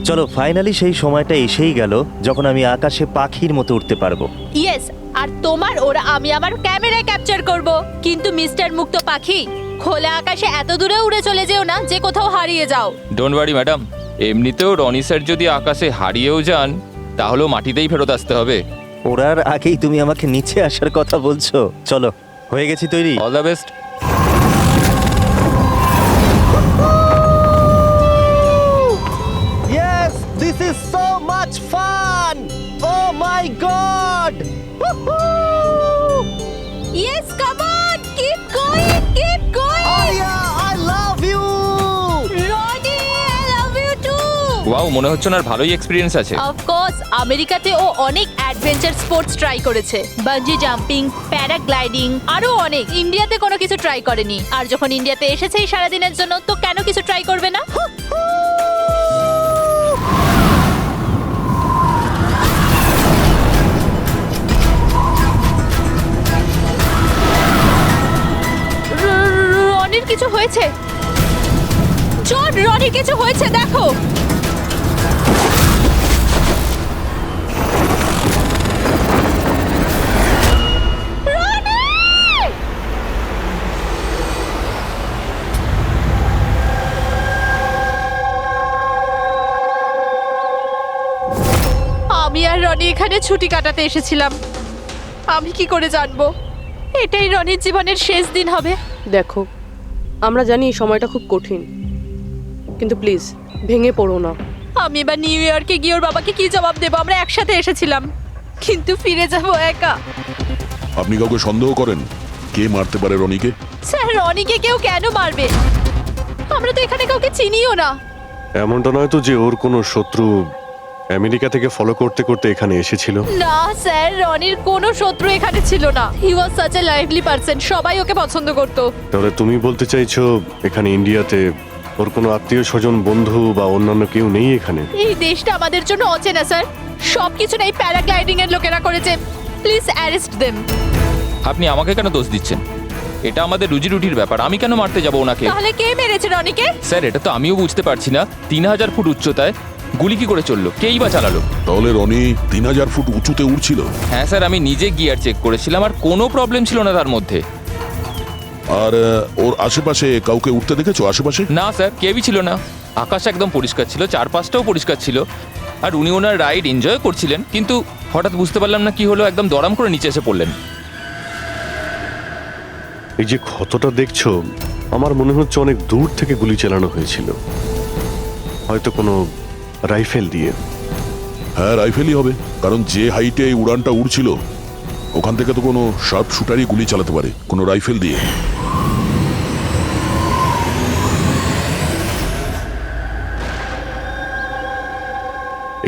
চলো ফাইনালি সেই সময়টা এসেই গেল যখন আমি আকাশে পাখির মতো উঠতে পারবো। ইয়েস, আর তোমার ওরা আমি আমার ক্যামেরায় ক্যাপচার করব। কিন্তু মিস্টার মুক্ত পাখি, খোলা আকাশে এত দূরে উড়ে চলে যেও না যে কোথাও হারিয়ে যাও। ডোন্ট ওয়ারি ম্যাডাম, এমনিতেও রনি স্যার যদি আকাশে হারিয়েও যান তাহলেও মাটিতেই ফেরত আসতে হবে। ওড়ার আগেই তুমি আমাকে নিচে আসার কথা বলছো। চলো, হয়ে গেছি তৈরি। All the best. Yes, this is so much fun! Oh my god! Yes, come on, keep going, keep going. Arya, I love you! Roni, I love you too. Wow, মনে হচ্ছে ওনার ভালোই এক্সপিরিয়েন্স আছে। অফ কোর্স, আমেরিকাতে ও অনেক adventure sports try করেছে, bungee jumping, paragliding, আরো অনেক। ইন্ডিয়াতে কোনো কিছু ট্রাই করেনি, আর যখন ইন্ডিয়াতে এসেছে এই সারাদিনের জন্য, তো কেন কিছু ট্রাই করবে না? রনির কিছু হয়েছে? জন, রনির কিছু হয়েছে, দেখো। আমি আর রনি এখানে ছুটি কাটাতে এসেছিলাম। আমি কি করে জানবো এটাই রনির জীবনের শেষ দিন হবে? দেখো, আমরা জানি এই সময়টা খুব কঠিন, কিন্তু প্লিজ ভেঙে পড়ো না। আমি এবার নিউ ইয়র্কে গিয়ে ওর বাবাকে কি জবাব দেবো? আমরা একসাথে এসেছিলাম, কিন্তু ফিরে যাব একা। আপনি কাউকে সন্দেহ করেন কে মারতে পারে রনিকে? স্যার, রনিকে কেউ কেন মারবে? আমরা তো এখানে কাউকে চিনিও না। এমনটা নয় তো যে ওর কোনো শত্রু আমেরিকা থেকে ফলো করতে করতে এখানে এসেছিল? না স্যার, রনির কোনো শত্রু এখানে ছিল না। He was such a lively person, সবাই ওকে পছন্দ করতো। তাহলে তুমি বলতে চাইছো এখানে ইন্ডিয়াতে ওর কোনো আত্মীয় স্বজন, বন্ধু বা অন্যান্য কেউ নেই এখানে? এই দেশটা আমাদের জন্য অচেনা স্যার, সবকিছু এই প্যারাগ্লাইডিং এর লোকেরা করেছে। Please arrest them. আপনি আমাকে কেন দোষ দিচ্ছেন? এটা আমাদের রুজি রুটির ব্যাপার, আমি কেন মারতে যাব ওনাকে? তাহলে কে মেরেছে রনিকে? স্যার, এটা তো আমিও বুঝতে পারছি না। 3000 ফুট উচ্চতায় গুলি কি করে চললো? কেই বা চালালো? তাহলে রনি 3000 ফুট উঁচুতে উড়ছিল? হ্যাঁ স্যার, আমি নিজে গিয়ার চেক করেছিলাম আর কোনো প্রবলেম ছিল না তার মধ্যে। আর ওর আশেপাশে কাউকে উঠতে দেখেছো? আশেপাশে না স্যার, কেউই ছিল না। আকাশ একদম পরিষ্কার ছিল, চারপাশটাও পরিষ্কার ছিল, আর উনি ওনার রাইড এনজয় করছিলেন। কিন্তু হঠাৎ বুঝতে পারলাম না কি হলো, একদম দড়াম করে নিচে এসে পড়লেন। এই যে ক্ষতটা দেখছো, আমার মনে হচ্ছে অনেক দূর থেকে গুলি চালানো হয়েছিল, হয়তো কোনো রাইফেল দিয়ে। হ্যাঁ, রাইফেলই হবে, কারণ যে হাইটে এই উড়ানটা উড়ছিল ওখান থেকে তো কোনো শার্প শুটারই গুলি চালাতে পারে, কোনো রাইফেল দিয়ে।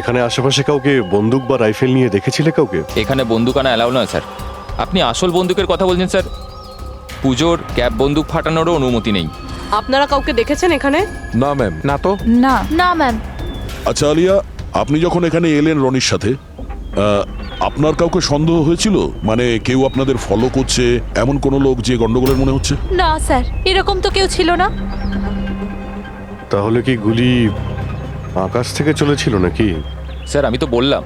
এখানে আশেপাশে কাউকে বন্দুক বা রাইফেল নিয়ে দেখেছিলে কাউকে? এখানে বন্দুক আনা অ্যালাউ নয় স্যার। আপনি আসল বন্দুকের কথা বলছেন স্যার? পুজোর ক্যাপ বন্দুক ফাটানোরও অনুমতি নেই। আপনারা কাউকে দেখেছেন এখানে? না ম্যাম। না তো। না না ম্যাম। আচ্ছা আলিয়া, আপনি যখন এখানে এলেন রনির সাথে, আপনার কাউকে সন্দেহ হয়েছিল? মানে কেউ আপনাদের ফলো করছে, এমন কোনো লোক যে গন্ডগোলের মনে হচ্ছে? না স্যার, এরকম তো কেউ ছিল না। তাহলে কি গুলি আকাশ থেকে চলেছিল নাকি? স্যার, আমি তো বললাম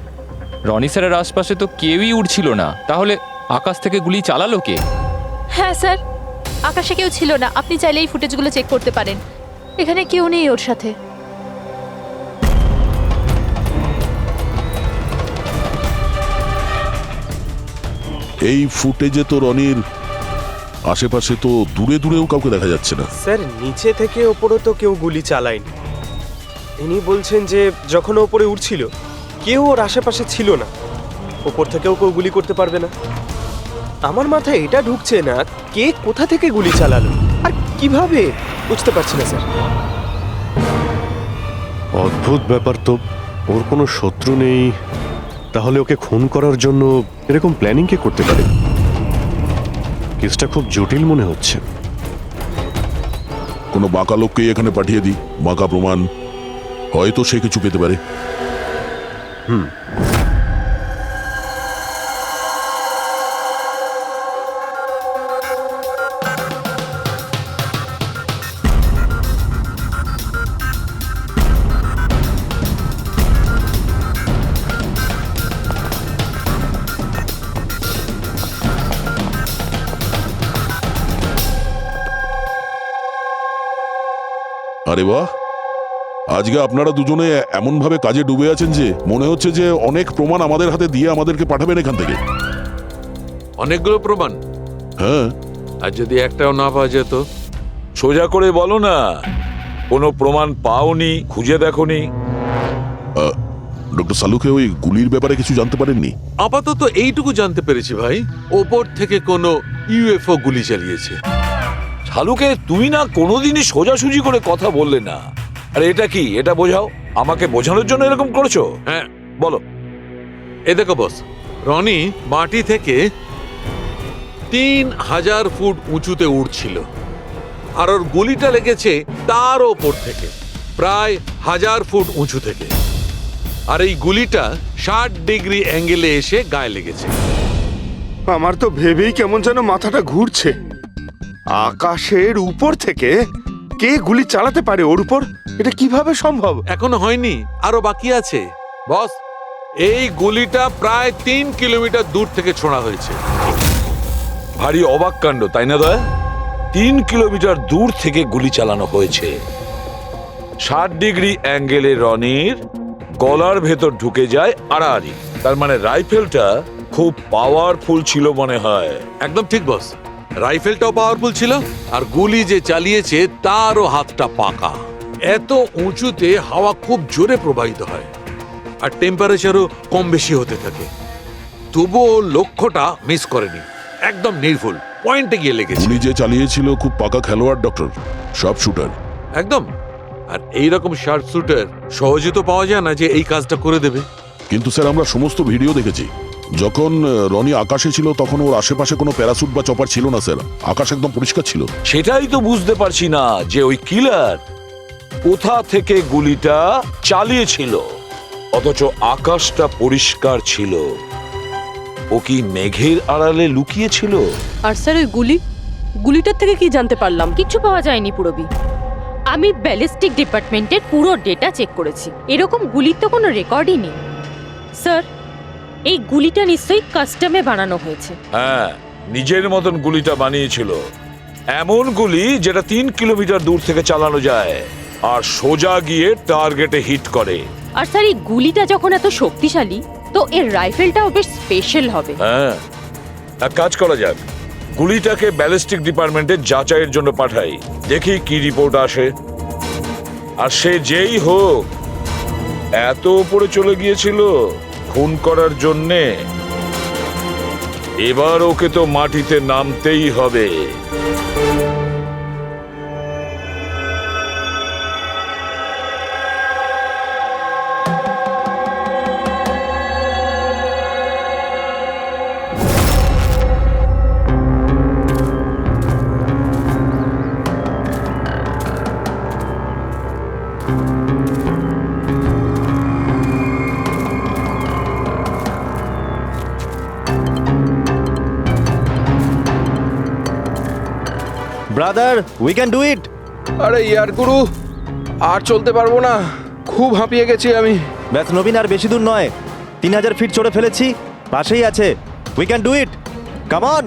রনি স্যারের আশপাশে তো কেউই উড়ছিল না, তাহলে আকাশ থেকে গুলি চালালো কে? হ্যাঁ স্যার, আকাশে কেউ ছিল না। আপনি চাইলে এই ফুটেজগুলো চেক করতে পারেন, এখানে কেউ নেই ওর সাথে। এই ফুটেজে তো রনির আশেপাশে তো দূরে দূরেও কাউকে দেখা যাচ্ছে না। স্যার, নিচে থেকে ওপরে তো কেউ গুলি চালায়নি। ইনি বলছেন যে যখন ওপরে উঠছিল কেউ ওর আশেপাশে ছিল না, ওপর থেকেও কেউ গুলি করতে পারবে না। আমার মাথায় এটা ঢুকছে না কে কোথা থেকে গুলি চালালো আর কিভাবে, বুঝতে পারছি না স্যার। অদ্ভুত ব্যাপার তো, ওর কোনো শত্রু নেই, তাহলে ওকে খুন করার জন্য এরকম প্ল্যানিং কে করতে পারে? কেসটা খুব জটিল মনে হচ্ছে। কোনো বাঁকা লোককেই এখানে পাঠিয়ে দিই, বাঁকা প্রমাণ, হয়তো সে কিছু পেতে পারে। আরে বাহ, আজকে আপনারা দুজনে এমন ভাবে কাজে ডুবে আছেন যে মনে হচ্ছে যে অনেক প্রমাণ আমাদের হাতে দিয়ে আমাদেরকে পাঠাবেন এখান থেকে। অনেকগুলো প্রমাণ, হ্যাঁ, আর যদি একটাও না পাওয়া যেত? সোজা করে বলো না, কোনো প্রমাণ পাওনি, খুঁজে দেখোনি? ডক্টর সালুকে ওই গুলির ব্যাপারে কিছু জানতে পারেননি? আপাতত এইটুকু জানতে পেরেছি ভাই, ওপর থেকে কোনো ইউএফও গুলি চালিয়েছে। শালুকে তুমি না কোনোদিনই সোজাসুজি করে কথা বললে না। আরে এটা কি, এটা বোঝাও, আমাকে বোঝানোর জন্য এরকম করেছো? হ্যাঁ, বলো। এ দেখো বস, রনি মাটি থেকে 3000 ফুট উঁচুতে উঠছিল, আর ওর গুলিটা লেগেছে তার ওপর থেকে প্রায় 1000 ফুট উঁচু থেকে, আর এই গুলিটা 60 ডিগ্রি অ্যাঙ্গেলে এসে গায়ে লেগেছে। আমার তো ভেবেই কেমন যেন মাথাটা ঘুরছে। আকাশের উপর থেকে কে গুলি চালাতে পারে ওর উপর? এটা কিভাবে সম্ভব? এখনো হয়নি, আরো বাকি আছে বস। এই গুলিটা প্রায় 3 কিলোমিটার দূর থেকে ছোড়া হয়েছে। ভারী অবাক কাণ্ড, তাই না দয়া? 3 কিলোমিটার দূর থেকে গুলি চালানো হয়েছে। 60 ডিগ্রি অ্যাঙ্গেলে রনির গলার ভেতর ঢুকে যায় আড়াআড়ি। তার মানে রাইফেলটা খুব পাওয়ারফুল ছিল মনে হয়। একদম ঠিক বস, রাইফেলটাও পাওয়ারফুল ছিল, আর গুলি যে চালিয়েছে তারও হাতটা পাকা। এত উঁচুতে হাওয়া খুব জোরে প্রবাহিত হয়, আর টেম্পারেচারও কম বেশি হতে থাকে। তবুও লক্ষ্যটা মিস করেনি, একদম নির্ভুল পয়েন্টে গিয়ে লেগেছে। গুলি যে চালিয়েছিল খুব পাকা খেলোয়াড়, ডক্টর, সব শুটার। একদম। আর এইরকম শার্প শুটার সহজে তো পাওয়া যায় না যে এই কাজটা করে দেবে। কিন্তু স্যার আমরা সমস্ত ভিডিও দেখেছি। যখন রনি আকাশে ছিল তখন ওর আশেপাশে কোনো প্যারাসুট বা চপার ছিল না স্যার, আকাশ একদম পরিষ্কার ছিল। সেটাই তো বুঝতে পারছি না যে ওই কিলার কোথা থেকে গুলিটা চালিয়েছিল, অথচ আকাশটা পরিষ্কার ছিল। ও কি মেঘের আড়ালে লুকিয়ে ছিল? আর স্যার ওই গুলিটার থেকে কি জানতে পারলাম? কিচ্ছু পাওয়া যায়নি পুরবি। আমি ব্যালিস্টিক ডিপার্টমেন্টের পুরো ডেটা চেক করেছি, এরকম গুলির তো কোনো রেকর্ডই নেই। স্যার, এই গুলিটা নিশ্চয়ই কাস্টমে বানানো হয়েছে। হ্যাঁ, নিজের মতন গুলিটা বানিয়েছিল। এমন গুলি যেটা 3 কিলোমিটার দূর থেকে চালানো যায় আর সোজা গিয়ে টার্গেটে হিট করে। আর স্যার, এই গুলিটা যখন এত শক্তিশালী, তো এর রাইফেলটাও বেশ স্পেশাল হবে। হ্যাঁ, এক কাজ করা যাক, গুলিটাকে ব্যালিস্টিক ডিপার্টমেন্টে যাচাইয়ের জন্য পাঠাই, দেখি কি রিপোর্ট আসে। আর সে যেই হোক, এত উপরে চলে গিয়েছিল খুন করার জন্যে, এবার ওকে তো মাটিতে নামতেই হবে। ব্রাদার, উই ক্যান ডু ইট। আরে ইয়ার গুরু, আর চলতে পারবো না, খুব হাঁপিয়ে গেছি আমি। ব্যাস নবীন, আর বেশি দূর নয়, 3000 ফিট চড়ে ফেলেছি, পাশেই আছে। We can do it, come on.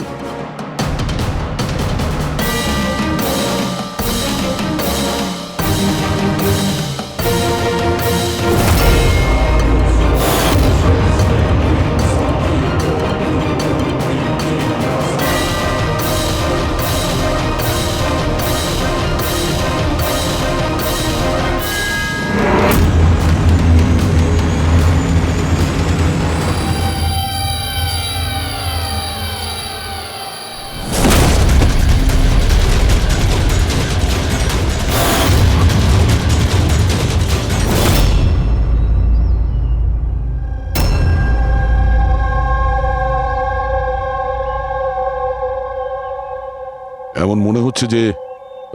এমন মনে হচ্ছে যে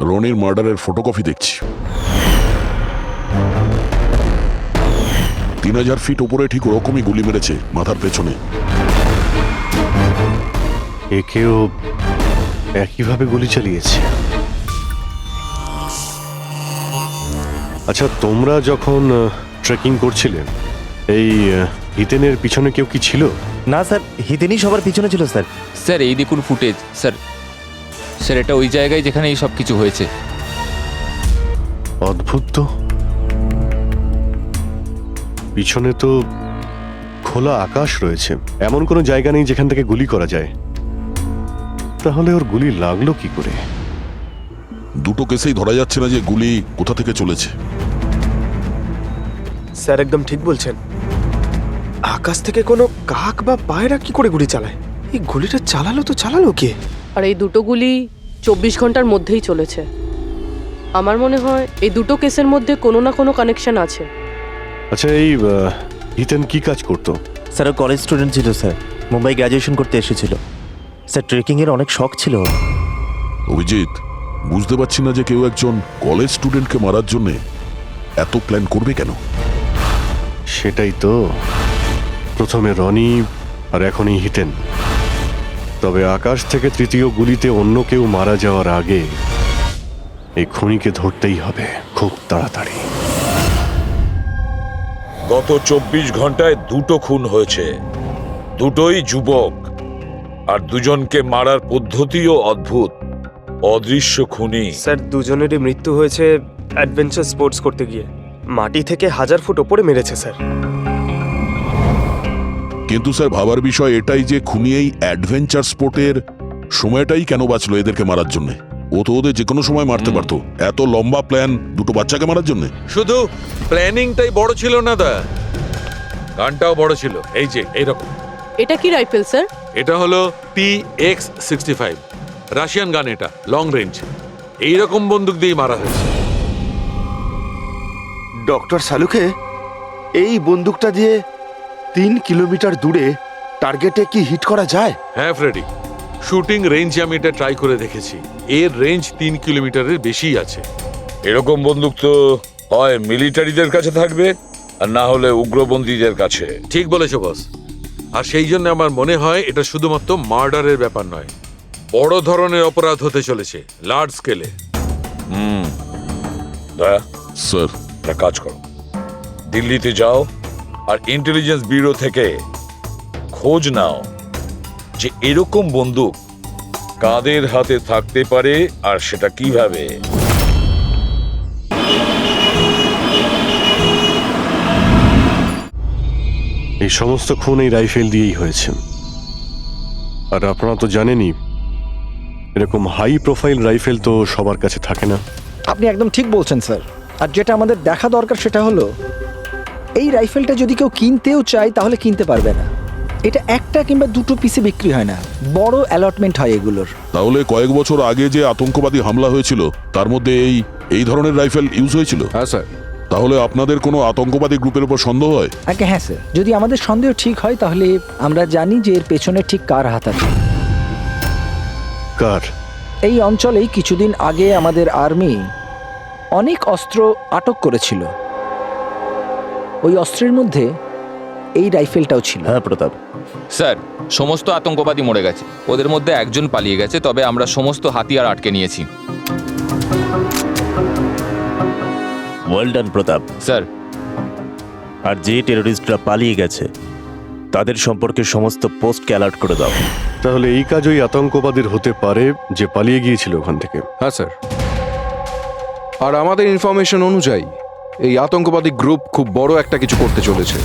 রনির মার্ডারের ফটোকপি দেখছি। 3000 ফিট উপরে ঠিক ওরকমই গুলি মেরেছে মাথার পেছনে। একেও একইভাবে গুলি চালিয়েছে। আচ্ছা, তোমরা যখন ট্রেকিং করছিলেন, এই হিতেনের পিছনে কেউ কি ছিল? না স্যার, হিতেনই সবার পিছনে ছিল স্যার। স্যার এই দেখুন ফুটেজ। স্যার, স্যার এটা ওই জায়গায় যেখানে এই সব কিছু হয়েছে। অদ্ভুত তো, পিছনে তো খোলা আকাশ রয়েছে, এমন কোনো জায়গা নেই যেখান থেকে গুলি করা যায়। তাহলে ওর গুলি লাগলো কি করে? দুটো কেসেই ধরা যাচ্ছে না যে গুলি কোথা থেকে চলেছে। স্যার একদম ঠিক বলছেন। আকাশ থেকে কোনো কাক বা পায়রা কি করে গুলি চালায়? এই গুলিটা চালালো কে? আর এই দুটো গুলি 24 ঘন্টার মধ্যেই চলেছে। আমার মনে হয় এই দুটো কেসের মধ্যে কোনো না কোনো কানেকশন আছে। আচ্ছা, এই হিতেন কি কাজ করতো? স্যার ও কলেজ স্টুডেন্ট ছিল স্যার, মুম্বাই গ্র্যাজুয়েশন করতে এসেছিল স্যার। ট্রেকিংয়ের অনেক শখ ছিল ওর। অভিজিৎ, বুঝতে পারছি না যে কেউ একজন কলেজ স্টুডেন্টকে মারার জন্য এত প্ল্যান করবে কেন। সেটাই তো, প্রথমে রনি আর এখনই হিতেন। তবে আকাশ থেকে তৃতীয় গুলিতে অন্য কেউ মারা যাওয়ার আগে এই খুনিকে ধরতেই হবে খুব তাড়াতাড়ি। গত 24 ঘন্টায় দুটো খুন হয়েছে, দুটোই যুবক, আর দুজনকে মারার পদ্ধতিও অদ্ভুত। অদৃশ্য খুনি। স্যার দুজনেরই মৃত্যু হয়েছে অ্যাডভেঞ্চার স্পোর্টস করতে গিয়ে। মাটি থেকে 1000 ফুট ওপরে মেরেছে স্যার। কিন্তু স্যার ভাবার বিষয় এটাই যে খুনি এই অ্যাডভেঞ্চার স্পোর্টের সময়টাই কেন বাঁচলো এদেরকে মারার জন্য? ও তো ওদের যে কোনো সময় মারতে পারতো। এত লম্বা প্ল্যান দুটো বাচ্চাকে মারার জন্য? শুধু প্ল্যানিংটাই বড় ছিল না দা, গানটাও বড় ছিল। এই যে এইরকম। এটা কি রাইফেল স্যার? এটা হলো PX-65 রাশিয়ান গান। এটা লং রেঞ্জ। এইরকম বন্দুক দিয়ে মারা হয়েছে। ডক্টর সালুকে, এই বন্দুকটা দিয়ে 3 কিলোমিটার দূরে টার্গেটে কি হিট করা যায়? হ্যাঁ ফ্রেডি, শুটিং রেঞ্জে আমি এটা ট্রাই করে দেখেছি। এর রেঞ্জ 3 কিলোমিটারের বেশি আছে। এরকম বন্দুক তো হয় মিলিটারিদের কাছে থাকবে, আর না হলে উগ্রপন্থীদের কাছে। ঠিক বলেছো বস। আর সেই জন্য আমার মনে হয় এটা শুধুমাত্র মার্ডারের ব্যাপার নয়, বড় ধরনের অপরাধ হতে চলেছে, লার্জ স্কেলে। দয়া, স্যার, একটা কাজ করো, দিল্লিতে যাও আর ইন্টেলিজেন্স ব্যুরো থেকে খোঁজ নাও যে এরকম বন্দুক কাদের হাতে থাকতে পারে আর সেটা কিভাবে। এই সমস্ত খুন এই রাইফেল দিয়েই হয়েছে। আর আপনারা তো জানেনই, এরকম হাই প্রোফাইল রাইফেল তো সবার কাছে থাকে না। আপনি একদম ঠিক বলছেন স্যার। আর যেটা আমাদের দেখা দরকার সেটা হলো এই রাইফেলটা যদি কেউ কিনতেও চায় তাহলে কিনতে পারবে না। এটা একটা কিংবা দুটো পিসে বিক্রি হয় না, বড় অ্যালটমেন্ট হয় এগুলোর। তাহলে কয়েক বছর আগে যে আতঙ্কবাদী হামলা হয়েছিল তার মধ্যে এই ধরনের রাইফেল ইউজ হয়েছিল? হ্যাঁ স্যার। তাহলে আপনাদের কোনো আতঙ্কবাদী গ্রুপের উপর সন্দেহ হয়? আগে হ্যাঁ স্যার, যদি আমাদের সন্দেহ ঠিক হয় তাহলে আমরা জানি যে এর পেছনে ঠিক কার হাত আছে। কার? এই অঞ্চলেই কিছুদিন আগে আমাদের আর্মি অনেক অস্ত্র আটক করেছিল। ওই অস্ত্রের মধ্যে এই রাইফেলটাও ছিল। হ্যাঁ প্রতাপ স্যার, সমস্ত আতঙ্কবাদী মরে গেছে, ওদের মধ্যে একজন পালিয়ে গেছে, তবে আমরা সমস্ত হাতিয়ার আটকে নিয়েছি। ওয়েল ডান প্রতাপ স্যার। আর যে টেররিস্টরা পালিয়ে গেছে তাদের সম্পর্কে সমস্ত পোস্টকে অ্যালার্ট করে দাও। তাহলে এই কাজ ওই আতঙ্কবাদীর হতে পারে যে পালিয়ে গিয়েছিল ওখান থেকে। হ্যাঁ স্যার। আর আমাদের ইনফরমেশন অনুযায়ী এই আতঙ্কবাদী গ্রুপ খুব বড় একটা কিছু করতে চলেছে।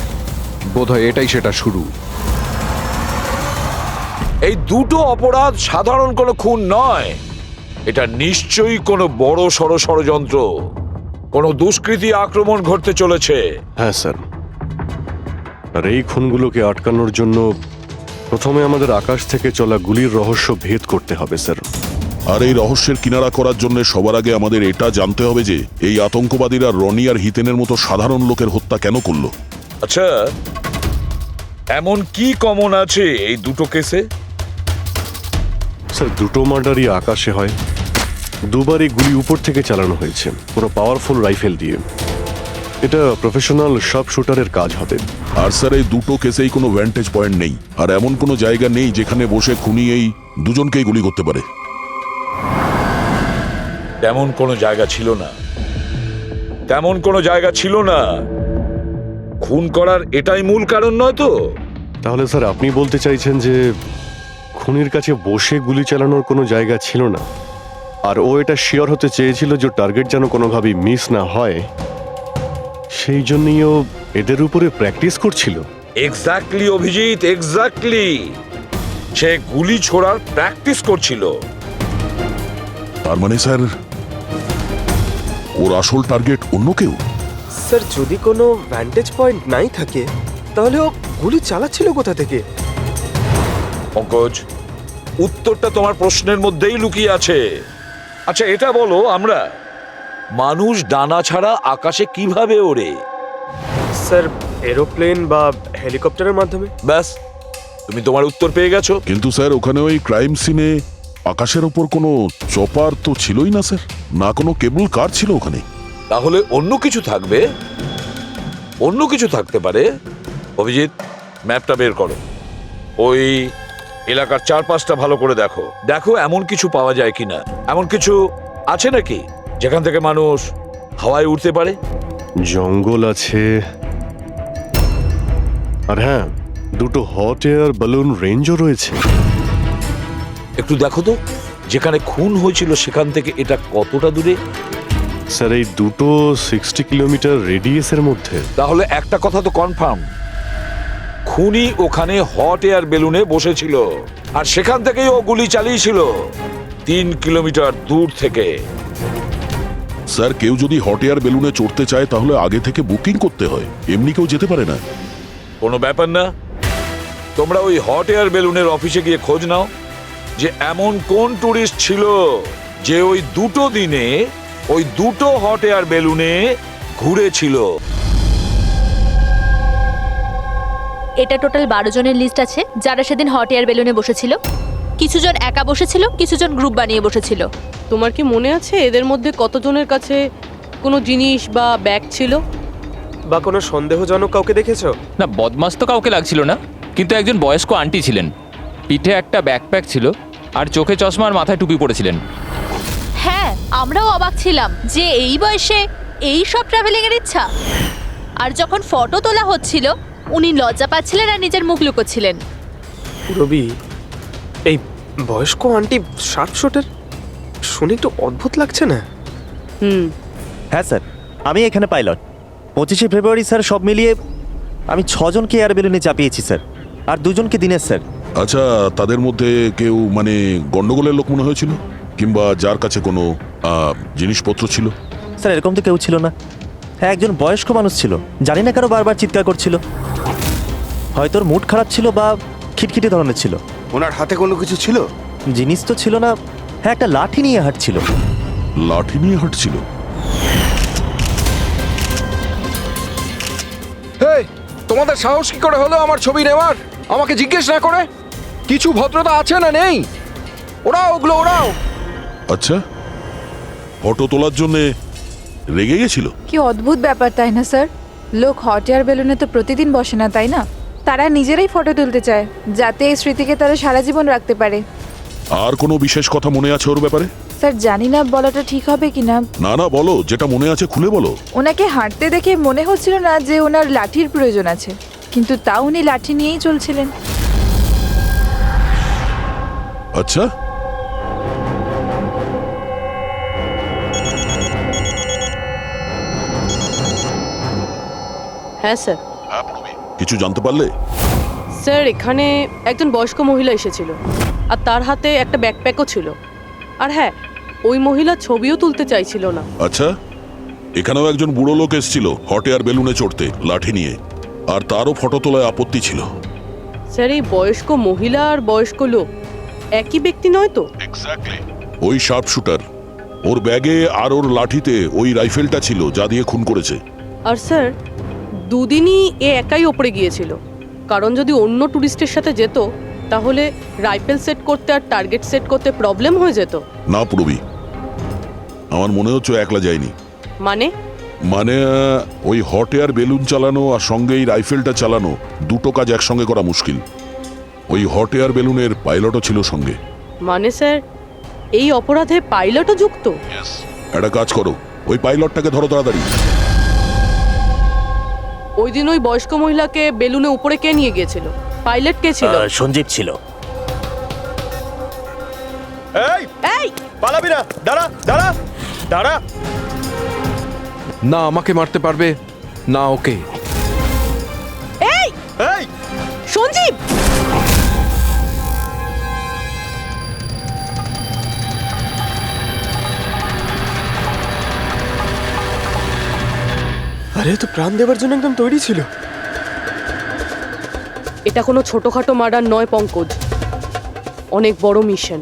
বোধহয় এটাই সেটা শুরু। এই দুটো অপরাধ সাধারণ কোনো খুন নয়, এটা নিশ্চয়ই কোনো বড় সড় ষড়যন্ত্র, কোনো দুষ্কৃতী আক্রমণ ঘটতে চলেছে। হ্যাঁ স্যার। আর এই খুনগুলোকে আটকানোর জন্য প্রথমে আমাদের আকাশ থেকে চলা গুলির রহস্য ভেদ করতে হবে স্যার। আর এই রহস্যের কিনারা করার জন্য সবার আগে আমাদের এটা জানতে হবে যে এই আতঙ্কবাদীরা রনি আর হিতেনের মতো সাধারণ লোকের হত্যা কেন করলো। আচ্ছা, এমন কি কমন আছে এই দুটো কেসে? স্যার, দুটো মার্ডারই আকাশে হয়, দুবারই গুলি উপর থেকে চালানো হয়েছে পুরো পাওয়ারফুল রাইফেল দিয়ে। এটা প্রফেশনাল শার্প শুটারের কাজ হবে। আর স্যার এই দুটো কেসেই কোনো ভ্যান্টেজ পয়েন্ট নেই, আর এমন কোনো জায়গা নেই যেখানে বসে খুনি এই দুজনকেই গুলি করতে পারে। তেমন কোনো জায়গা ছিল না, তেমন কোনো জায়গা ছিল না। খুন করার এটাই মূল কারণ নয় তো? তাহলে স্যার আপনি বলতে চাইছেন যে খুনির কাছে বসে গুলি চালানোর কোনো জায়গা ছিল না, আর ও এটা শিওর হতে চেয়েছিল যে টার্গেট যেন কোনোভাবেই মিস না হয়, সেই জন্যই ও এদের উপরে প্র্যাকটিস করছিল। Exactly Abhijit, exactly. সে গুলি ছোড়ার প্র্যাকটিস করছিল। তার মানে স্যার ওর আসল টার্গেট অন্য কেউ। স্যার যদি কোনো ভ্যান্টেজ পয়েন্ট নাই থাকে তাহলে ও গুলি চালাচ্ছিল কোথা থেকে? পঙ্কজ, উত্তরটা তোমার প্রশ্নের মধ্যেই লুকিয়ে আছে। আচ্ছা এটা বলো, আমরা মানুষ ডানা ছাড়া আকাশে কিভাবে ওড়ে? স্যার এরোপ্লেন বা হেলিকপ্টারের মাধ্যমে। ব্যাস, তুমি তোমার উত্তর পেয়ে গেছো। কিন্তু স্যার ওখানে ওই ক্রাইম সিনে আকাশের ওপর কোনো চপার তো ছিলই না স্যার, না কোনো কেবল কার ছিল ওখানে। তাহলে অন্য কিছু থাকবে, অন্য কিছু থাকতে পারে। অভিজিৎ, ম্যাপটা বের করো, ওই এলাকার চারপাশটা ভালো করে দেখো, দেখো এমন কিছু পাওয়া যায় কিনা। এমন কিছু আছে নাকি যেখান থেকে মানুষ হাওয়ায় উঠতে পারে? জঙ্গল আছে, আর হ্যাঁ, দুটো হট এয়ার বালুন রেঞ্জও রয়েছে। একটু দেখো তো, যেখানে খুন হয়েছিল সেখান থেকে এটা কতটা দূরে? স্যার এই দুটো 60 কিলোমিটার রেডিয়াসের মধ্যে। তাহলে একটা কথা তো কনফার্ম, খুনি ওখানে হট এয়ার বেলুনে বসেছিল আর সেখান থেকেই ও গুলি চালিয়েছিল 3 কিলোমিটার দূর থেকে। স্যার কেউ যদি হট এয়ার বেলুনে চড়তে চায় তাহলে আগে থেকে বুকিং করতে হয়, এমনি কেউ যেতে পারে না। কোনো ব্যাপার না, তোমরা ওই হট এয়ার বেলুনের অফিসে গিয়ে খোঁজ নাও যে এমন কোন ট্যুরিস্ট ছিল যে ওই দুটো দিনে ওই দুটো হট এয়ার বেলুনে ঘুরেছিল। এটা টোটাল 12 জনের লিস্ট আছে যারা সেদিন হট এয়ার বেলুনে বসেছিল। কিছু জন একা বসেছিল, কিছু জন গ্রুপ বানিয়ে বসেছিল। তোমার কি মনে আছে এদের মধ্যে কতজনের কাছে কোনো জিনিস বা ব্যাগ ছিল? বা কোনো সন্দেহজনক কাউকে দেখেছো? না, বদমাস তো কাউকে লাগছিল না, কিন্তু একজন বয়স্ক আন্টি ছিলেন, পিঠে একটা ব্যাকপ্যাক ছিল আর চোখে চশমা আর মাথায় টুপি পরেছিলেন। হ্যাঁ, আমরাও অবাক ছিলাম যে এই বয়সে এই সব ট্রাভেলিং এর ইচ্ছা। আর যখন ফটো তোলা হচ্ছিল উনি লজ্জা পাচ্ছিলেন আর নিজের মুখ লুকোচ্ছিলেন। রবি, এই বয়স্ক আন্টি শার্প শুটার শুনে একটু অদ্ভুত লাগছে না? হ্যাঁ স্যার, আমি এখানে পাইলট। 25শে ফেব্রুয়ারি স্যার সব মিলিয়ে আমি 6 জনকে এয়ার বেলুনে চাপিয়েছি স্যার, আর 2 জনকে দিনের স্যার। আচ্ছা, তাদের মধ্যে কেউ মানে গন্ডগোলের লোক মনে হয়েছিল, কিংবা যার কাছে কোনো জিনিসপত্র ছিল? স্যার এরকম তো কেউ ছিল না। হ্যাঁ, একজন বয়স্ক মানুষ ছিল, জানি না কারো বারবার চিৎকার করছিল। হয়তো ওর মুড খারাপ ছিল বা খিটখিটে ধরনের ছিল। ওনার হাতে কোনো কিছু ছিল? জিনিস তো ছিল না। হ্যাঁ, একটা লাঠি নিয়ে হাঁটছিল। লাঠি নিয়ে হাঁটছিল? হেই, তোমাদের সাহস কি করে হলো আমার ছবি নেওয়ার, আমাকে জিজ্ঞেস না করে? কিছু ভদ্রতা আছে না নেই? ওরাও ওগুলো ওরাও। আচ্ছা, ফটো তোলার জন্য রেগে গেছিল? কি অদ্ভুত ব্যাপার, তাই না স্যার? লোক হট এয়ার বেলুনে তো প্রতিদিন বসে না, তাই না? তারা নিজেরাই ফটো তুলতে চায় যাতে এই স্মৃতিকে তারা সারা জীবন রাখতে পারে। আর কোনো বিশেষ কথা মনে আছে ওর ব্যাপারে? স্যার জানি না বলাটা ঠিক হবে কিনা। না না, বলো, যেটা মনে আছে খুলে বলো। ওনাকে হাঁটতে দেখে মনে হচ্ছিল না যে ওনার লাঠির প্রয়োজন আছে, কিন্তু তাও উনি লাঠি নিয়েই চলছিলেন। আচ্ছা, হ্যাঁ স্যার। কিছু জানতে পারলে? স্যার এখানে একজন বয়স্ক মহিলা এসেছিল আর তার হাতে একটা ব্যাকপ্যাকও ছিল। আর হ্যাঁ, ওই মহিলা ছবিও তুলতে চাইছিল না। আচ্ছা, এখানেও একজন বুড়ো লোক এসেছিল হট এয়ার বেলুনে চড়তে লাঠি নিয়ে, আর তারও ফটো তোলায় আপত্তি ছিল। স্যার এই বয়স্ক মহিলা আর বয়স্ক লোক একই ব্যক্তি নয় তো? ওই শার্প শুটার, ওর ব্যাগে আর ওর লাঠিতে ওই রাইফেলটা ছিল যা দিয়ে খুন করেছে। আর স্যার দুদিনই এ একাই ওপরে গিয়েছিল, কারণ যদি অন্য টুরিস্টের সাথে যেত তাহলে রাইফেল সেট করতে আর টার্গেট সেট করতে প্রবলেম হয়ে যেত। না পুরবি, আমার মনে হচ্ছে একলা যায়নি। মানে ওই হট এয়ার বেলুন চালানো আর সঙ্গে এই রাইফেলটা চালানো দুটো কাজ একসঙ্গে করা মুশকিল। ওই হট এয়ার বেলুনের পাইলটও ছিল সঙ্গে। মানে স্যার এই অপরাধে পাইলটও যুক্ত? একটা কাজ করো, ওই পাইলটটাকে ধরো তাড়াতাড়ি। ওই দিন ওই বয়স্ক মহিলাকে বেলুনে উপরে কে নিয়ে গিয়েছিল? পাইলট কে ছিল? সঞ্জীব ছিল। এই পালাবি না, দাঁড়া দাঁড়া দাঁড়া। না আমাকে মারতে পারবে না ওকে। এই এই সঞ্জীব, আরে তো প্রাণ দেওয়ার জন্য একদম তৈরি ছিল। এটা কোনো ছোটখাটো মার্ডার নয় পঙ্কজ, অনেক বড় মিশন।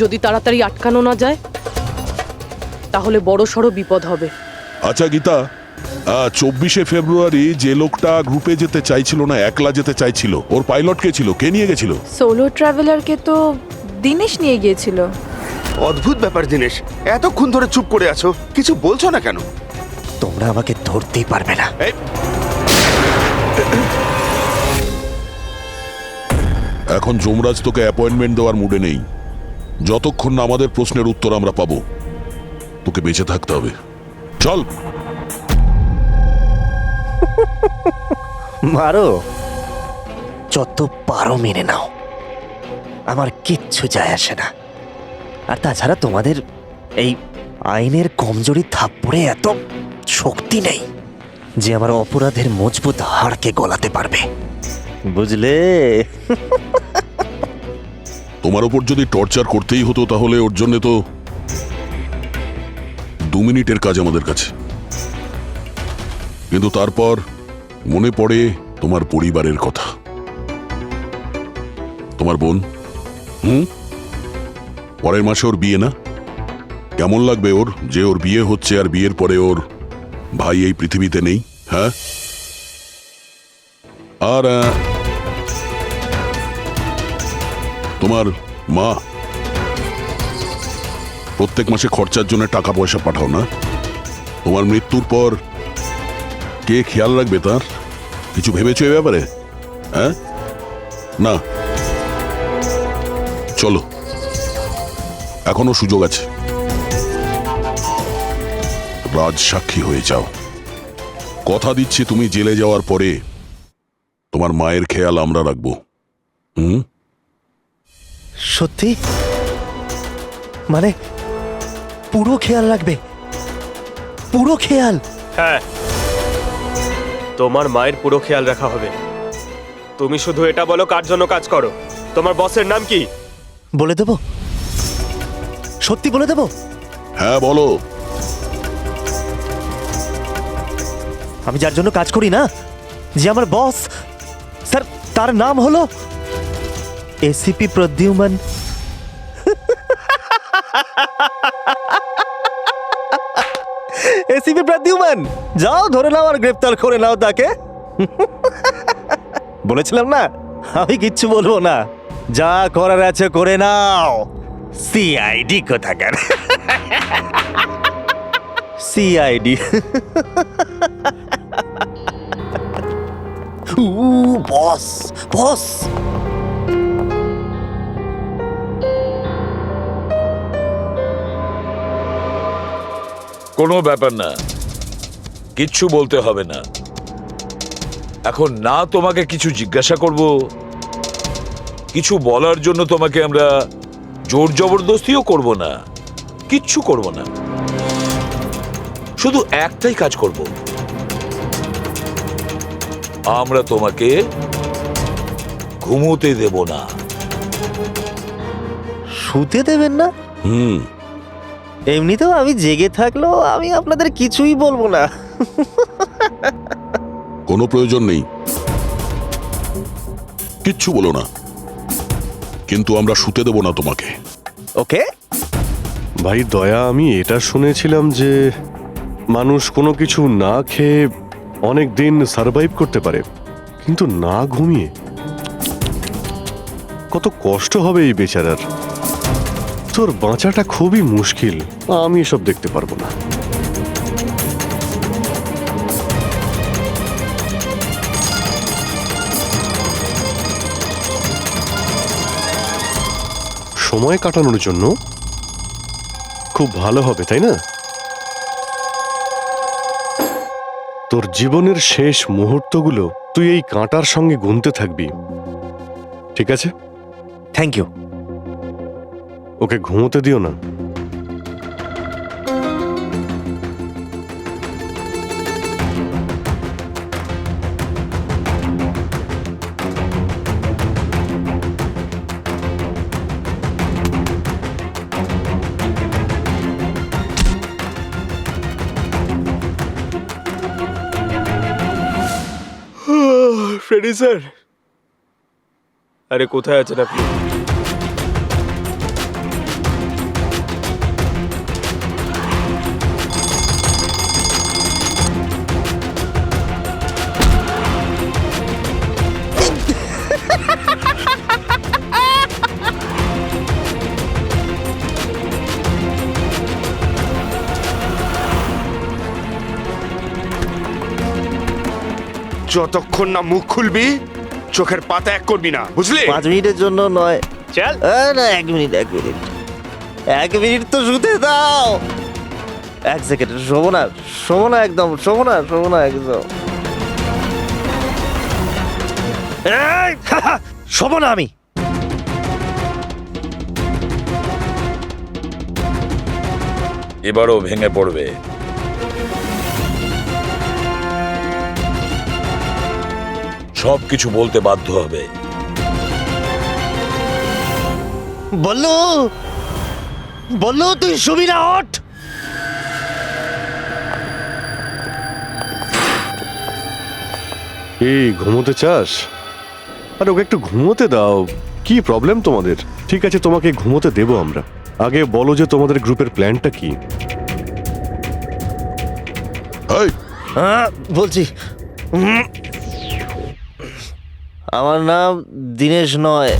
যদি তাড়াতাড়ি আটকানো না যায় তাহলে বড় সড় বিপদ হবে। আচ্ছা গীতা, 24শে ফেব্রুয়ারি যে লোকটা গ্রুপে যেতে চাইছিল না, একলা যেতে চাইছিল, ওর পাইলট কে ছিল? কে নিয়ে গেছিল? সোলো ট্রাভেলারকে তো দিনেশ নিয়ে গিয়েছিল। অদ্ভুত ব্যাপার দিনেশ, এতক্ষণ ধরে চুপ করে আছো, কিছু বলছো না কেন? তোমরা আমাকে ধরতেই পারবে না। এই, এখন যমরাজ তোকে অ্যাপয়েন্টমেন্ট দেওয়ার মুডে নেই। যতক্ষণ না আমাদের প্রশ্নের উত্তর আমরা পাবো, তোকে বেঁচে থাকতে হবে। চল। মারো, যত পারো মেনে নাও, আমার কিচ্ছু যায় আসে না। আর তাছাড়া তোমাদের এই আইনের কমজোরি থাপ্পড়ে এত শক্তি নেই যে আমার অপরাধের মজবুত হাড়কে গলাতে পারবে, বুঝলে? তোমার ওপর যদি টর্চার করতেই হতো তাহলে ওর জন্য তো 2 মিনিটের কাজ আমাদের কাছে। কিন্তু তারপর মনে পড়ে তোমার পরিবারের কথা, তোমার বোন। পরের মাসে ওর বিয়ে না? কেমন লাগবে ওর যে ওর বিয়ে হচ্ছে আর বিয়ের পরে ওর ভাই এই পৃথিবীতে নেই? হ্যাঁ, আর তোমার মা প্রত্যেক মাসে খরচার জন্য টাকা পয়সা পাঠাও না? তোমার মৃত্যুর পর কে খেয়াল রাখবে তার? কিছু ভেবেছো এ ব্যাপারে? হ্যাঁ, না। চলো, এখনো সুযোগ আছে। রাজ সাক্ষী হয়ে যাও। কথা দিচ্ছি তুমি জেলে যাওয়ার পরে তোমার মায়ের খেয়াল আমরা রাখবো। সত্যি? মানে পুরো খেয়াল রাখবে? পুরো খেয়াল? হ্যাঁ, তোমার মায়ের পুরো খেয়াল রাখা হবে। তুমি শুধু এটা বলো কার জন্য কাজ করো। তোমার বসের নাম কি? বলে দেব? সত্যি বলে দেব? হ্যাঁ বলো। আমি যার জন্য কাজ করি না, যে আমার বস, স্যার, তার নাম হলো এসিপি প্রদ্যুম্ন। এসিপি প্রদ্যুম্ন, যাও ধরে নাও আর গ্রেফতার করে নাও তাকে। বলেছিলাম না আমি কিচ্ছু বলবো না, যা করার আছে করে নাও। সিআইডি কোথাকার। সিআইডি। বস বস। কোনো ব্যাপার না, কিচ্ছু বলতে হবে না। এখন না তোমাকে কিছু জিজ্ঞাসা করব, কিছু বলার জন্য তোমাকে আমরা জোর জবরদস্তিও করব না, কিচ্ছু করব না। শুধু একটাই কাজ করব, আমরা তোমাকে ঘুমোতে দেব না। শুতে দেবেন না? এমনিতেও আমি জেগে থাকলেও আমি আপনাদের কিছুই বলবো না। কোনো প্রয়োজন নেই, কিচ্ছু বলো না, কিন্তু আমরা শুতে দেব না তোমাকে। ওকে ভাই দয়া, আমি এটা শুনেছিলাম যে মানুষ কোনো কিছু না খেয়ে অনেক দিন সার্ভাইভ করতে পারে, কিন্তু না ঘুমিয়ে কত কষ্ট হবে এই বেচারার। তোর বাঁচাটা খুবই মুশকিল, আমি এসব দেখতে পারবো না। সময় কাটানোর জন্য খুব ভালো হবে, তাই না? তোর জীবনের শেষ মুহূর্তগুলো তুই এই কাঁটার সঙ্গে গুনতে থাকবি, ঠিক আছে? Thank you. ওকে ঘুমোতে দিও না। ফ্রেডি স্যার, আরে কোথায় আছেন আপনি? যতক্ষণ না মুখ খুলবি চোখের পাতা এক করবি না, বুঝলি? 5 মিনিটের জন্য নয়। চল। না 1 মিনিট 1 মিনিট তো শুতে দাও। 1 সেকেন্ড, শোবো না একদম, শোবো না একদম। এই, শোবো না আমি। এবারও ভেঙে পড়বে। সবকিছু বলতে বাধ্য হবে। বললো তুই শুবি না, ওঠ। এই ঘুমোতে চাস? আরে ওকে একটু ঘুমোতে দাও। কি প্রবলেম তোমাদের? ঠিক আছে, তোমাকে ঘুমোতে দেবো আমরা। আগে বলো যে তোমাদের গ্রুপের প্ল্যানটা কি? বলছি, আমার নাম দীনেশ নয়,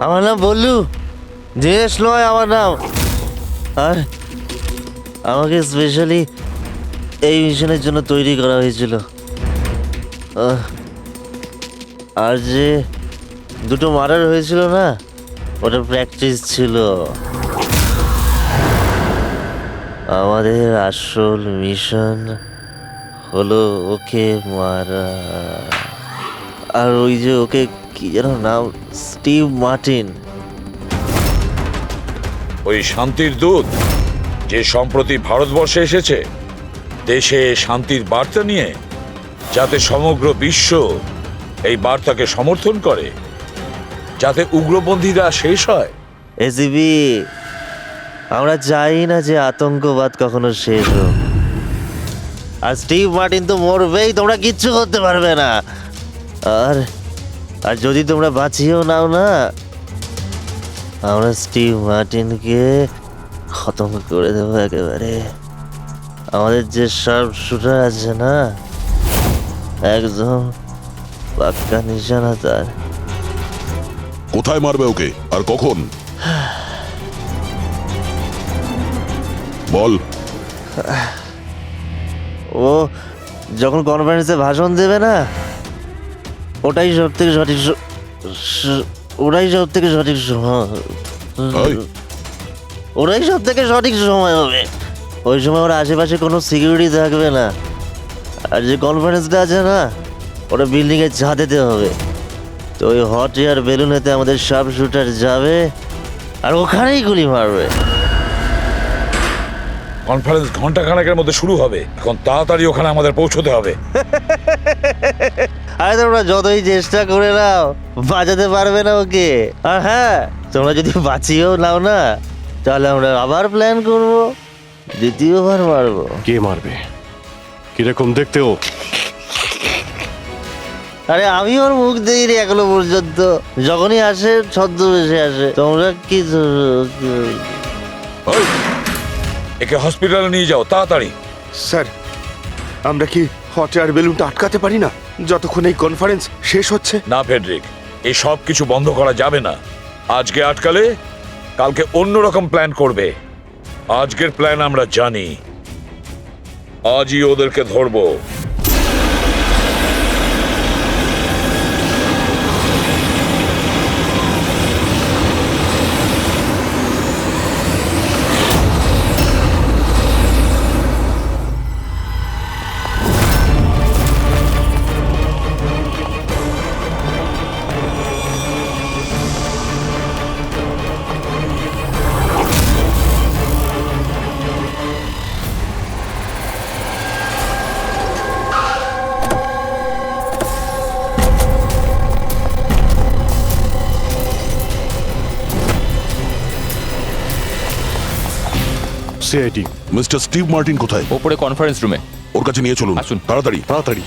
আমার নাম বল্লু। দীনেশ নয় আমার নাম। আর আমাকে স্পেশালি এই মিশনের জন্য তৈরি করা হয়েছিল। আর যে 2টো মার্ডার হয়েছিল না, ওটা প্র্যাকটিস ছিল। আমাদের আসল মিশন হলো ওকে মারা। আর ওই যে ওকে কি যেন নাম, স্টিভ মার্টিন। ওই শান্তির দূত যে সম্প্রতি ভারতবর্ষে এসেছে দেশে শান্তির বার্তা নিয়ে, যাতে সমগ্র বিশ্ব এই বার্তাকে সমর্থন করে, যাতে উগ্রপন্থীরা শেষ হয়। এসিবি, আমরা চাই না যে আতঙ্কবাদ কখনো শেষ হোক। আর স্টিভ মার্টিন তো মরবেই, তোমরা কিচ্ছু করতে পারবে না। আর আর যদি তোমরা বাঁচিয়েও নাও না, আমরা স্টিভ মার্টিনকে খতম করে দেবো একেবারে। আমাদের যে শার্প শুটার আছে না, একদম পাক্কা নিশানা তার। কোথায় মারবে ওকে আর কখন? বল। ও যখন কনফারেন্সে ভাষণ দেবে না, ওটাই সব থেকে সঠিক সময় হবে। ওই সময় ওর আশেপাশে কোনো সিকিউরিটি থাকবে না। আর যে কনফারেন্সটা আছে না, ওটা বিল্ডিংয়ের ছাদেতে হবে। তো ওই হট এয়ার বেলুনেতে আমাদের শার্প শুটার যাবে আর ওখানেই গুলি মারবে। কনফারেন্স ঘন্টাখানেকের মধ্যে শুরু হবে। এখন তাড়াতাড়ি ওখানে আমাদের পৌঁছতে হবে। আরে তোমরা যতই চেষ্টা করে নাও, বাঁচাতে পারবে না ওকে। আর হ্যাঁ, তোমরা যদি বাঁচিয়েও নাও না, তাহলে আমরা আবার প্ল্যান করব, দ্বিতীয়বার মারবো। কে মারবে? কিরকম দেখতে ও? আরে আমি ওর মুখ দেখিনি এখনো পর্যন্ত। যখনই আসে ছদ্মবেশে আসে। তোমরা কি একে হসপিটালে নিয়ে যাও তাড়াতাড়ি। স্যার, আমরা কি হট এয়ার বেলুনটা আটকাতে পারি না যতক্ষণ এই কনফারেন্স শেষ হচ্ছে? না ফেডরিক, এই সব কিছু বন্ধ করা যাবে না। আজকে আটকালে কালকে অন্যরকম প্ল্যান করবে। আজকের প্ল্যান আমরা জানি, আজই ওদেরকে ধরবো। সিআইটি। মিস্টার স্টিভ মার্টিন কোথায়? ওপরে কনফারেন্স রুমে। ওর কাছে নিয়ে চলুন। আসুন। তাড়াতাড়ি তাড়াতাড়ি।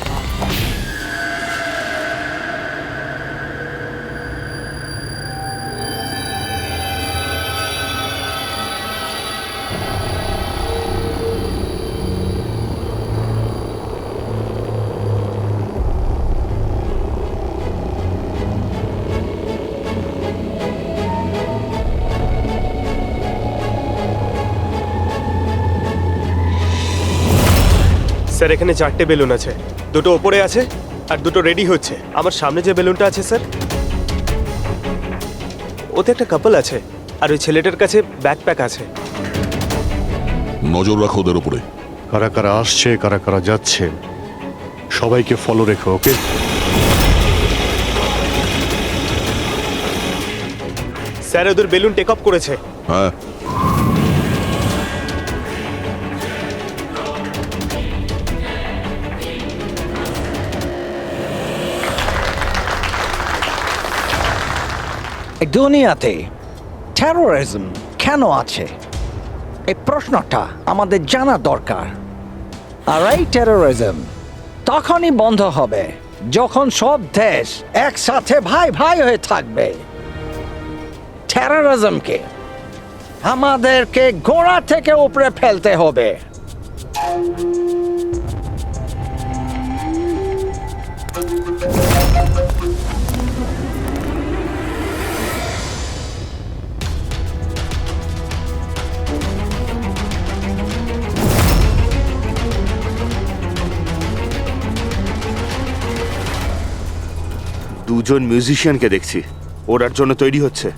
স্যার এখানে 4টে বেলুন আছে, দুটো ওপরে আছে আর দুটো রেডি হচ্ছে। আমার সামনে যে বেলুনটা আছে স্যার, ওতে একটা কাপল আছে আর ওই ছেলেটার কাছে ব্যাকপ্যাক আছে। নজর রাখো ওদের উপরে। কারা কারা আসছে কারা কারা যাচ্ছে সবাইকে ফলো রেখো, ওকে? স্যার ওদের বেলুন টেক অফ করেছে। হ্যাঁ, এই দুনিয়াতে টেরোরিজম কেন আছে, এই প্রশ্নটা আমাদের জানা দরকার। আর এই টেরোরিজম তখনই বন্ধ হবে যখন সব দেশ একসাথে ভাই ভাই হয়ে থাকবে। টেরোরিজমকে আমাদেরকে গোড়া থেকে উপরে ফেলতে হবে। দুজন মিউজিশিয়ানকে দেখছি, ওরার জন্য তৈরি হচ্ছে।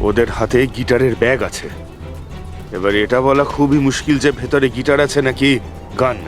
ওদের হাতে গিটারের ব্যাগ আছে। এবার এটা বলা খুবই মুশকিল যে ভেতরে গিটার আছে নাকি গান।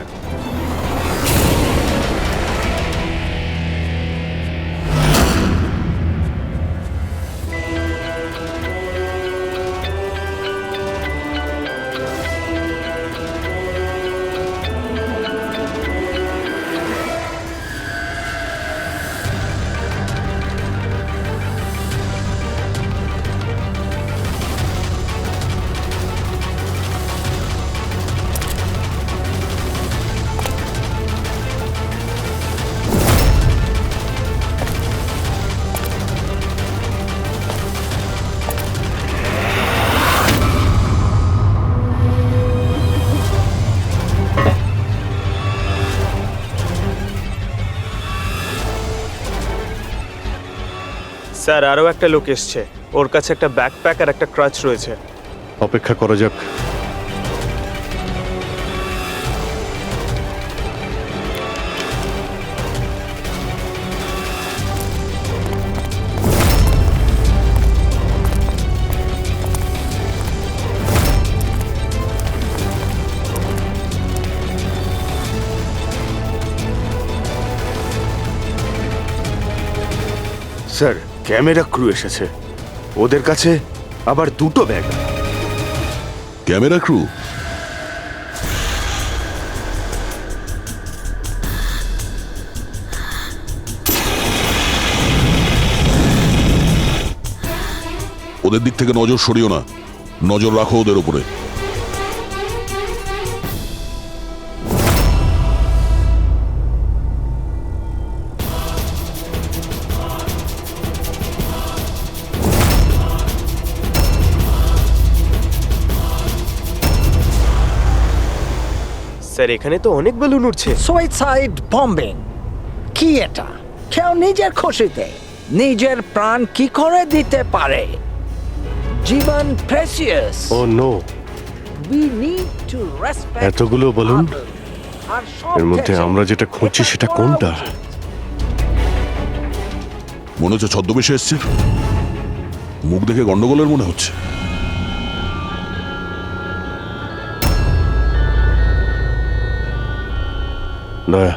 স্যার আরও একটা লোক এসছে, ওর কাছে একটা ব্যাকপ্যাক আর একটা ক্রাচ রয়েছে। অপেক্ষা করা যাক। স্যার ক্যামেরা ক্রু এসেছে, ওদের কাছে আবার দুটো ব্যাগ। Camera crew? ওদের দিক থেকে নজর সরিও না, নজর রাখো ওদের উপরে। স্যার এখানে তো অনেক বেলুন উঠছে। সুইসাইড বম্বিং কি এটা? কেউ নিজের খুশিতে নিজের প্রাণ কি করে দিতে পারে? জীবন precious. Oh no, we need to respect এতগুলো বলুন, এর মধ্যে আমরা যেটা খুঁজছি সেটা কোনটা? মনে হচ্ছে ছদ্মবেশে এসছে, মুখ দেখে গন্ডগোলের মনে হচ্ছে। দয়া,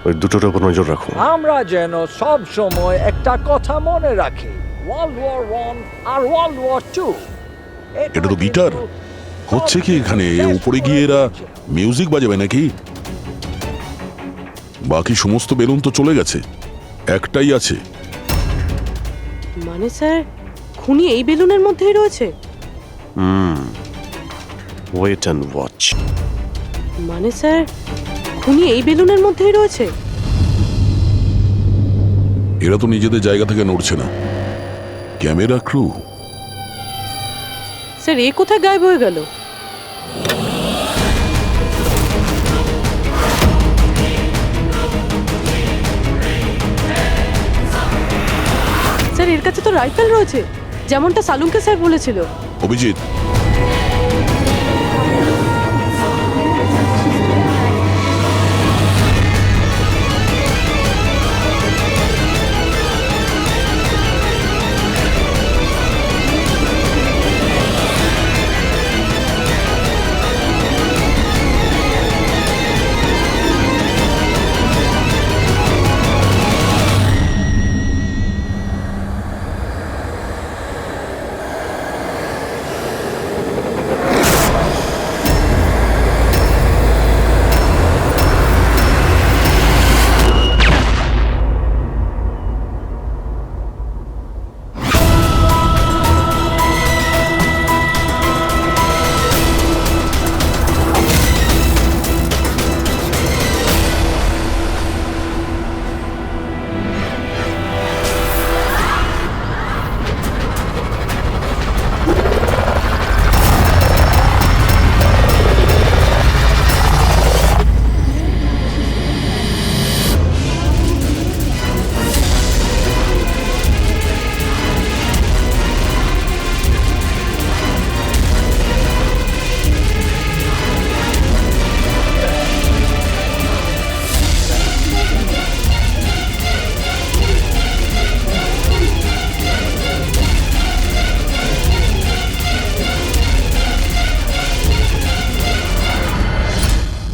ওই দুটোর উপর নজর রাখো। আমরা যেন সব সময় একটা কথা মনে রাখি, ওয়ার্ল্ড ওয়ার 1 আর ওয়ার্ল্ড ওয়ার 2। এটা তো গিটার। হচ্ছে কি এখানে? উপরে গিয়ে এরা মিউজিক বাজাবে নাকি? বাকি সমস্ত বেলুন তো চলে গেছে, একটাই আছে। মানে স্যার খুনি এই বেলুনের মধ্যেই রয়েছে? Wait and watch. মানে স্যার, খুনি এই বেলুনের মধ্যেই রয়েছে? এরা তো নিজেদের জায়গা থেকে নড়ছে না। Camera crew. স্যার, এ কোথায় গায়েব হয়ে গেল? স্যার, এর কাছে তো রাইফেল রয়েছে, যেমনটা সালুমকে স্যার বলেছিল। Abhijit,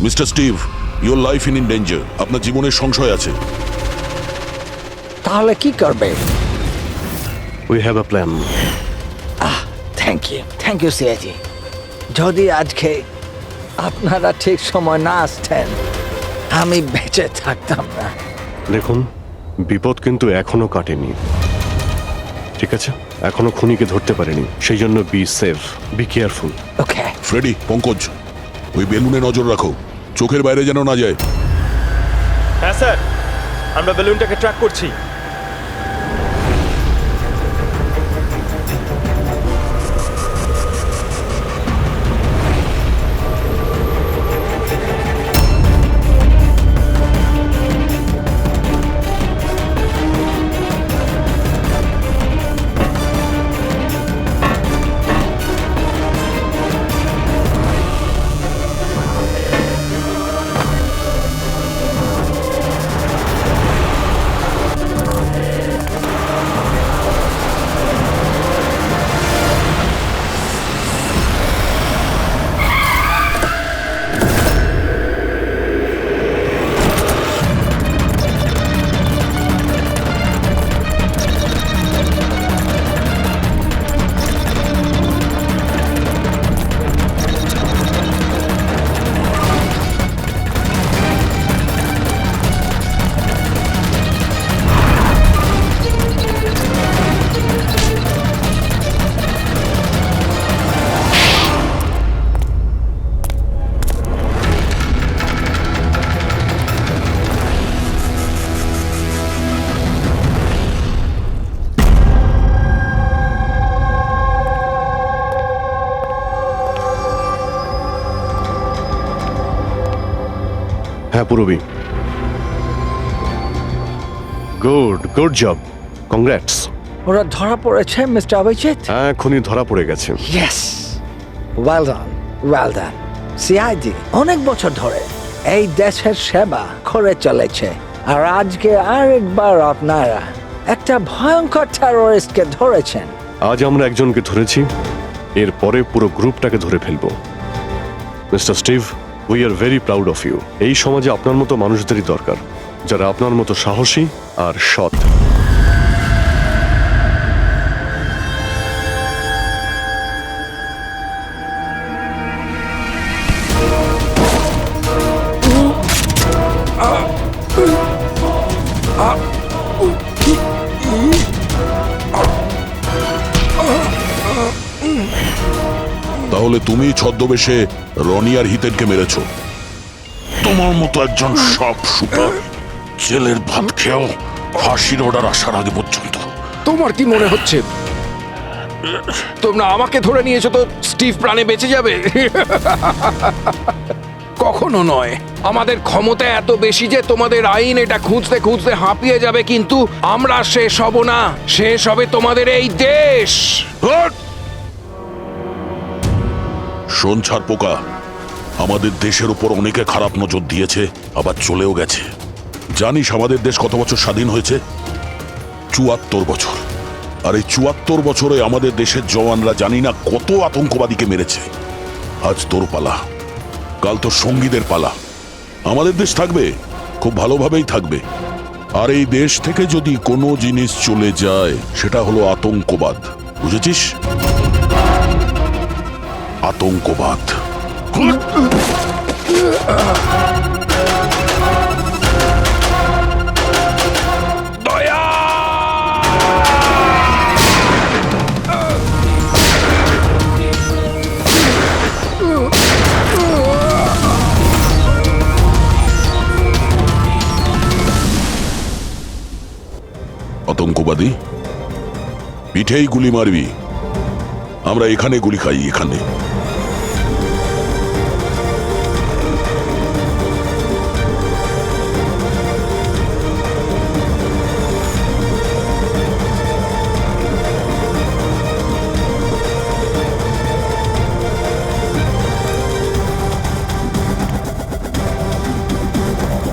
mister Steve, your life in danger. আপনার জীবনের সংশয় আছে। তাহলে কি করবে? We have a plan. Thank you CID. যদি আজকে আপনারা ঠিক সময় না আসতেন, আমি বেঁচে থাকতাম না। দেখুন, বিপদ কিন্তু এখনো কাটেনি, ঠিক আছে? এখনো খুনিকে ধরতে পারেনি, সেই জন্য be safe, be careful. Okay Freddy, Pankaj, ওই বেলুনে নজর রাখো, চোখের বাইরে যেন না যায়। হ্যাঁ স্যার, আমরা বেলুনটাকে ট্র্যাক করছি। হ্যাঁ পুরবি, গুড জব, কংগ্রাটস। ওরা ধরা পড়েছে মিস্টার অভিজিৎ? হ্যাঁ, খুনি ধরা পড়ে গেছে। Yes, well done. সিআইডি অনেক বছর ধরে এই দেশের সেবা করে চলেছে, আর আজকে আরেকবার আপনারা একটা ভয়ঙ্কর টেররিস্টকে ধরেছেন। আজ আমরা একজনকে ধরেছি, এরপরে পুরো গ্রুপটাকে ধরে ফেলবো। Mister Steve, we are very proud of you. এই সমাজে আপনার মতো মানুষদেরই দরকার, যারা আপনার মতো সাহসী আর সৎ। তাহলে তুমি ছদ্মবেশে রনি আর হিতেনকে মেরেছ। তোমার মতো একজন সব সুপার জেলের ভাত খেয়েও ফাঁসির অর্ডার আসার আগে পর্যন্ত। তোমার কি মনে হচ্ছে তোমরা আমাকে ধরে নিয়েছো তো স্টিভ প্রাণে বেঁচে যাবে? কখনো নয়। আমাদের ক্ষমতা এত বেশি যে তোমাদের আইন এটা খুঁজতে খুঁজতে হাঁপিয়ে যাবে, কিন্তু আমরা শেষ হব না। শেষ হবে তোমাদের এই দেশ। শোন ছাড় পোকা, আমাদের দেশের উপর অনেকে খারাপ নজর দিয়েছে, আবার চলেও গেছে। জানিস আমাদের দেশ কত বছর স্বাধীন হয়েছে? ৭৪ বছর। আর এই ৭৪ বছরে আমাদের দেশের জওয়ানরা জানি না কত আতঙ্কবাদীকে মেরেছে। আজ তোর পালা, কাল তোর সঙ্গীদের পালা। আমাদের দেশ থাকবে, খুব ভালোভাবেই থাকবে। আর এই দেশ থেকে যদি কোনো জিনিস চলে যায় সেটা হলো আতঙ্কবাদ, বুঝেছিস? আতঙ্কবাদ। আতঙ্কবাদী পিঠেই গুলি মারবি, আমরা এখানে গুলি খাই, এখানে।